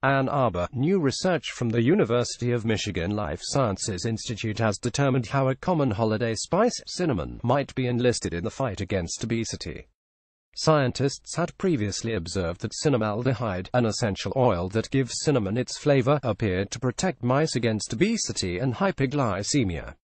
Ann Arbor. New research from the University of Michigan Life Sciences Institute has determined how a common holiday spice, cinnamon, might be enlisted in the fight against obesity. Scientists had previously observed that cinnamaldehyde, an essential oil that gives cinnamon its flavor, appeared to protect mice against obesity and hyperglycemia.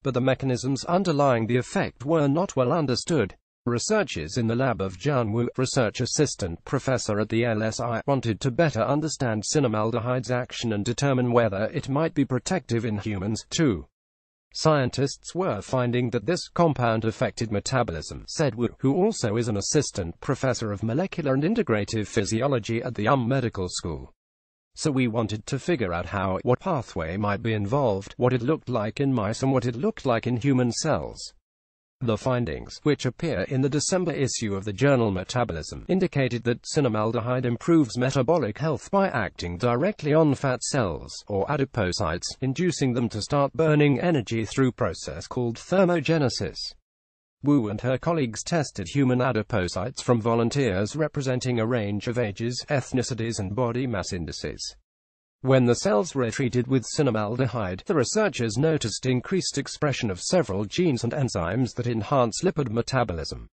But the mechanisms underlying the effect were not well understood. Researchers in the lab of Jian Wu, research assistant professor at the LSI, wanted to better understand cinnamaldehyde's action and determine whether it might be protective in humans, too. Scientists were finding that this compound affected metabolism, said Wu, who also is an assistant professor of molecular and integrative physiology at the Medical School. So we wanted to figure out what pathway might be involved, what it looked like in mice and what it looked like in human cells. The findings, which appear in the December issue of the journal Metabolism, indicated that cinnamaldehyde improves metabolic health by acting directly on fat cells, or adipocytes, inducing them to start burning energy through a process called thermogenesis. Wu and her colleagues tested human adipocytes from volunteers representing a range of ages, ethnicities and body mass indices. When the cells were treated with cinnamaldehyde, the researchers noticed increased expression of several genes and enzymes that enhance lipid metabolism.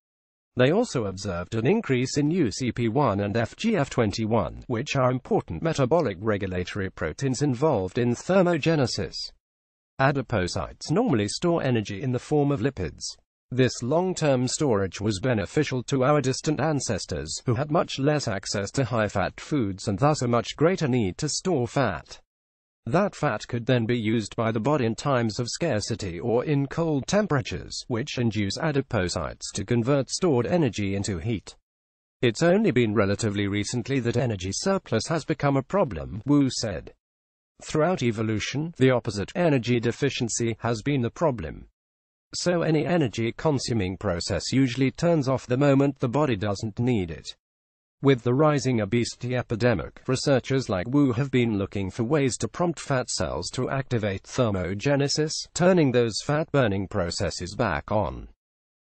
They also observed an increase in UCP1 and FGF21, which are important metabolic regulatory proteins involved in thermogenesis. Adipocytes normally store energy in the form of lipids. This long-term storage was beneficial to our distant ancestors, who had much less access to high-fat foods and thus a much greater need to store fat. That fat could then be used by the body in times of scarcity or in cold temperatures, which induce adipocytes to convert stored energy into heat. It's only been relatively recently that energy surplus has become a problem, Wu said. Throughout evolution, the opposite, energy deficiency, has been the problem. So any energy-consuming process usually turns off the moment the body doesn't need it. With the rising obesity epidemic, researchers like Wu have been looking for ways to prompt fat cells to activate thermogenesis, turning those fat-burning processes back on.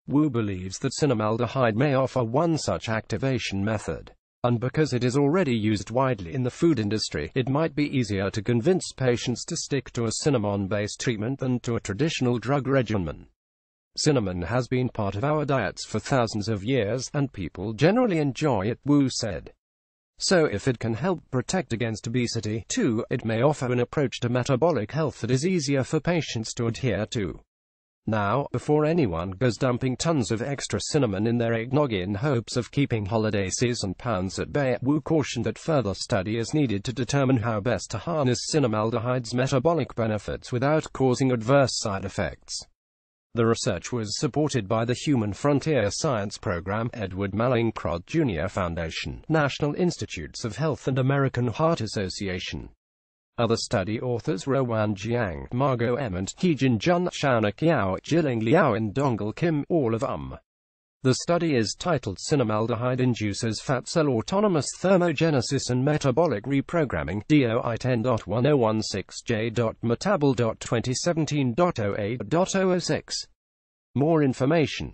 Wu believes that cinnamaldehyde may offer one such activation method. And because it is already used widely in the food industry, it might be easier to convince patients to stick to a cinnamon-based treatment than to a traditional drug regimen. Cinnamon has been part of our diets for thousands of years, and people generally enjoy it, Wu said. So if it can help protect against obesity, too, it may offer an approach to metabolic health that is easier for patients to adhere to. Now, before anyone goes dumping tons of extra cinnamon in their eggnog in hopes of keeping holiday season and pounds at bay, Wu cautioned that further study is needed to determine how best to harness cinnamaldehyde's metabolic benefits without causing adverse side effects. The research was supported by the Human Frontier Science Program, Edward Mallinckrodt Jr. Foundation, National Institutes of Health and American Heart Association. Other study authors Rowan Jiang, Margot M. and Heejin Jun, Shaonak Yao, Jiling Liao and Dongil Kim, all of The study is titled Cinnamaldehyde Induces Fat Cell Autonomous Thermogenesis and Metabolic Reprogramming, DOI 10.1016J.Metabol.2017.08.006. More information